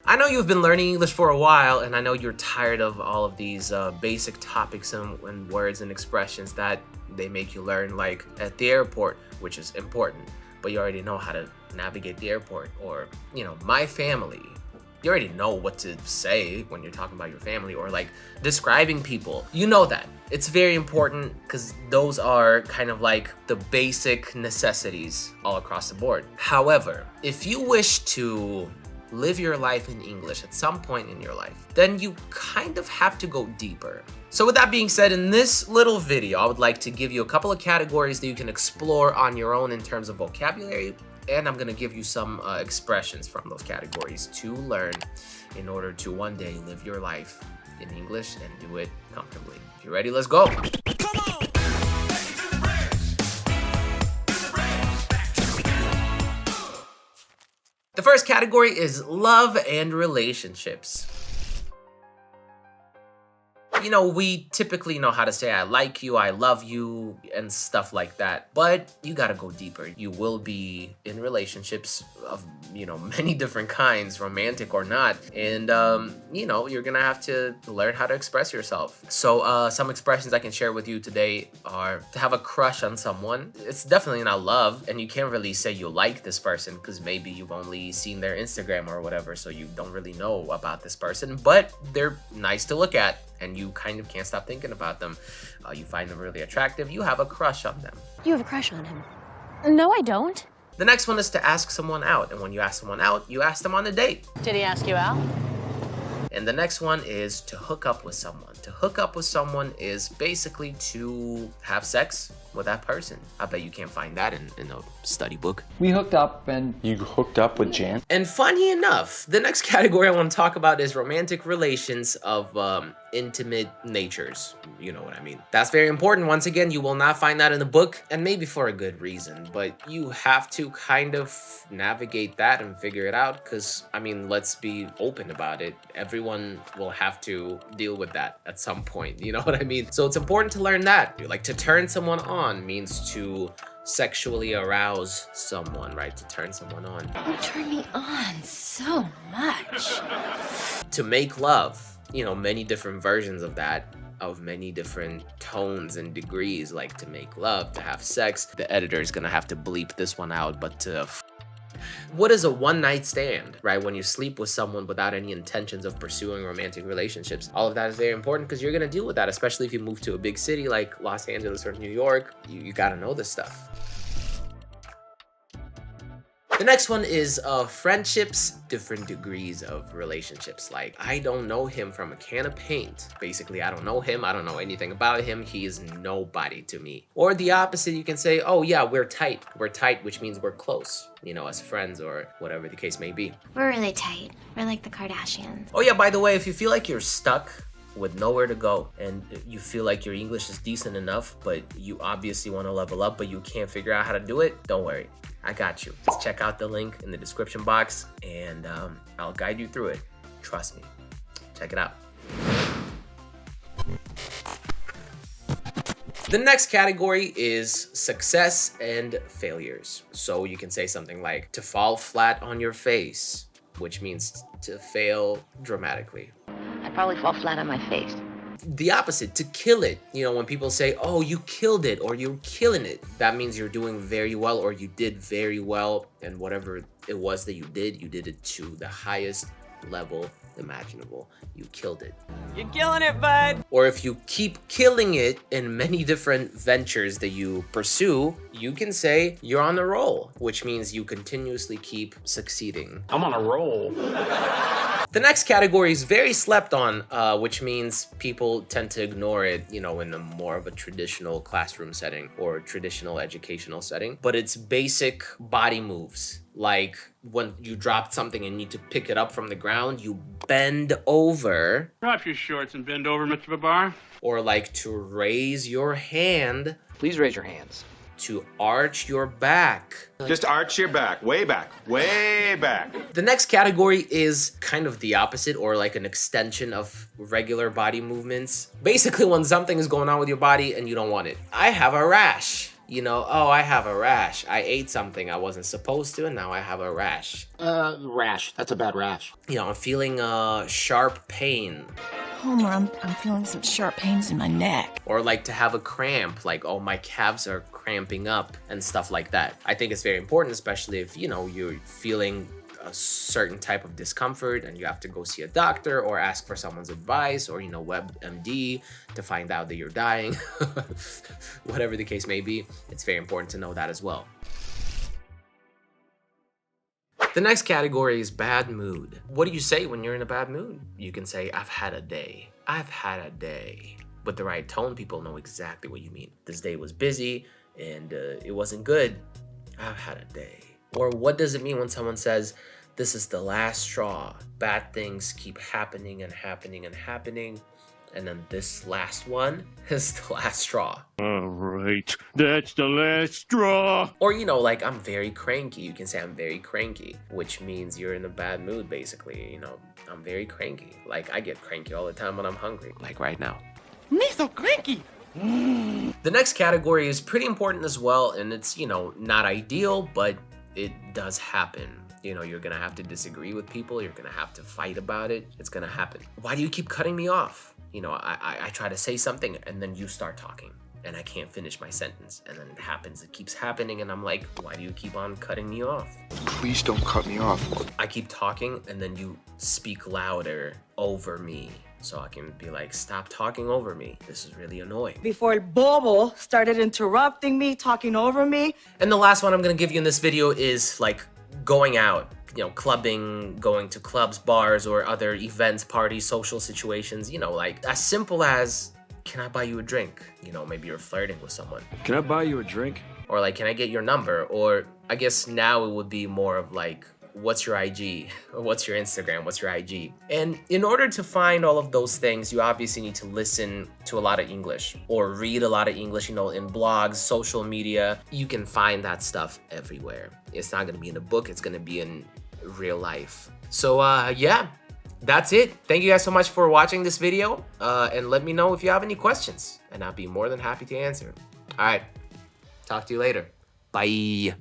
I know you've been learning English for a while, and I know you're tired of all of these basic topics and words and expressions that they make you learn, like at the airport, which is important, but you already know how to navigate the airport. Or, you know, my family. You already know what to say when you're talking about your family, or like describing people. You know that. It's very important because those are kind of like the basic necessities all across the board. However, if you wish to live your life in English at some point in your life, then you kind of have to go deeper. So with that being said, in this little video, I would like to give you a couple of categories that you can explore on your own in terms of vocabulary, and I'm gonna give you some expressions from those categories to learn in order to one day live your life in English and do it comfortably. If you're ready, let's go. Come on! The first category is love and relationships. You know, we typically know how to say I like you, I love you, and stuff like that. But you gotta go deeper. You will be in relationships of, you know, many different kinds, romantic or not. And, you know, you're gonna have to learn how to express yourself. So some expressions I can share with you today are to have a crush on someone. It's definitely not love, and you can't really say you like this person because maybe you've only seen their Instagram or whatever, so you don't really know about this person, but they're nice to look at, and you kind of can't stop thinking about them. You find them really attractive. You have a crush on them. You have a crush on him? No, I don't. The next one is to ask someone out. And when you ask someone out, you ask them on a date. Did he ask you out? And the next one is to hook up with someone. To hook up with someone is basically to have sex with that person. I bet you can't find that in a study book. We hooked up and... You hooked up with Jan? And funny enough, the next category I want to talk about is romantic relations of intimate natures. You know what I mean. That's very important. Once again, you will not find that in the book, and maybe for a good reason, but you have to kind of navigate that and figure it out because, I mean, let's be open about it. Everyone will have to deal with that at some point. You know what I mean? So it's important to learn that. Like, to turn someone on means to sexually arouse someone, right? To turn someone on. You turn me on so much. To make love, you know, many different versions of that, of many different tones and degrees, like to make love, to have sex. The editor is gonna have to bleep this one out, but to what is a one-night stand, right? When you sleep with someone without any intentions of pursuing romantic relationships. All of that is very important because you're gonna deal with that, especially if you move to a big city like Los Angeles or New York. You gotta know this stuff. The next one is friendships, different degrees of relationships. Like, I don't know him from a can of paint. Basically, I don't know him. I don't know anything about him. He is nobody to me. Or the opposite, you can say, oh yeah, we're tight. We're tight, which means we're close, you know, as friends or whatever the case may be. We're really tight. We're like the Kardashians. Oh yeah, by the way, if you feel like you're stuck with nowhere to go and you feel like your English is decent enough, but you obviously want to level up, but you can't figure out how to do it, don't worry. I got you. Just check out the link in the description box and I'll guide you through it. Trust me. Check it out. The next category is success and failures. So you can say something like to fall flat on your face, which means to fail dramatically. I'd probably fall flat on my face. The opposite, to kill it. You know, when people say, oh, you killed it or you're killing it, that means you're doing very well or you did very well, and whatever it was that you did it to the highest level imaginable. You killed it. You're killing it, bud. Or if you keep killing it in many different ventures that you pursue, you can say you're on a roll, which means you continuously keep succeeding. I'm on a roll. The next category is very slept on, which means people tend to ignore it, you know, in a more of a traditional classroom setting or traditional educational setting. But it's basic body moves. Like when you drop something and need to pick it up from the ground, you bend over. Drop your shorts and bend over, Mr. Babar. Or like to raise your hand. Please raise your hands. To arch your back. Just arch your back, way back, way back. The next category is kind of the opposite, or like an extension of regular body movements. Basically when something is going on with your body and you don't want it. I have a rash. You know, oh, I have a rash. I ate something I wasn't supposed to, and now I have a rash. Rash. That's a bad rash. You know, I'm feeling sharp pain. Homer, I'm feeling some sharp pains in my neck. Or like to have a cramp, like, oh, my calves are cramping up and stuff like that. I think it's very important, especially if, you know, you're feeling a certain type of discomfort and you have to go see a doctor or ask for someone's advice or, you know, WebMD to find out that you're dying. Whatever the case may be, it's very important to know that as well. The next category is bad mood. What do you say when you're in a bad mood? You can say, I've had a day. I've had a day. With the right tone, people know exactly what you mean. This day was busy and it wasn't good. I've had a day. Or what does it mean when someone says, this is the last straw. Bad things keep happening and happening and happening. And then this last one is the last straw. All right, that's the last straw. Or, you know, like, I'm very cranky. You can say I'm very cranky, which means you're in a bad mood, basically. You know, I'm very cranky. Like, I get cranky all the time when I'm hungry, like right now. Me so cranky. The next category is pretty important as well, and it's, you know, not ideal, but it does happen. You know, you're gonna have to disagree with people. You're gonna have to fight about it. It's gonna happen. Why do you keep cutting me off? You know, I try to say something and then you start talking and I can't finish my sentence. And then it happens, it keeps happening. And I'm like, why do you keep on cutting me off? Please don't cut me off. I keep talking and then you speak louder over me. So I can be like, stop talking over me. This is really annoying. Before Bobo started interrupting me, talking over me. And the last one I'm gonna give you in this video is like going out. You know, clubbing, going to clubs, bars, or other events, parties, social situations, you know, like as simple as, can I buy you a drink? You know, maybe you're flirting with someone. Can I buy you a drink? Or like, can I get your number? Or I guess now it would be more of like, what's your IG? Or what's your Instagram? What's your IG? And in order to find all of those things, you obviously need to listen to a lot of English or read a lot of English, you know, in blogs, social media. You can find that stuff everywhere. It's not gonna be in a book, it's gonna be in real life. So yeah, that's it. Thank you guys so much for watching this video, and let me know if you have any questions and I'll be more than happy to answer. All right, talk to you later. Bye.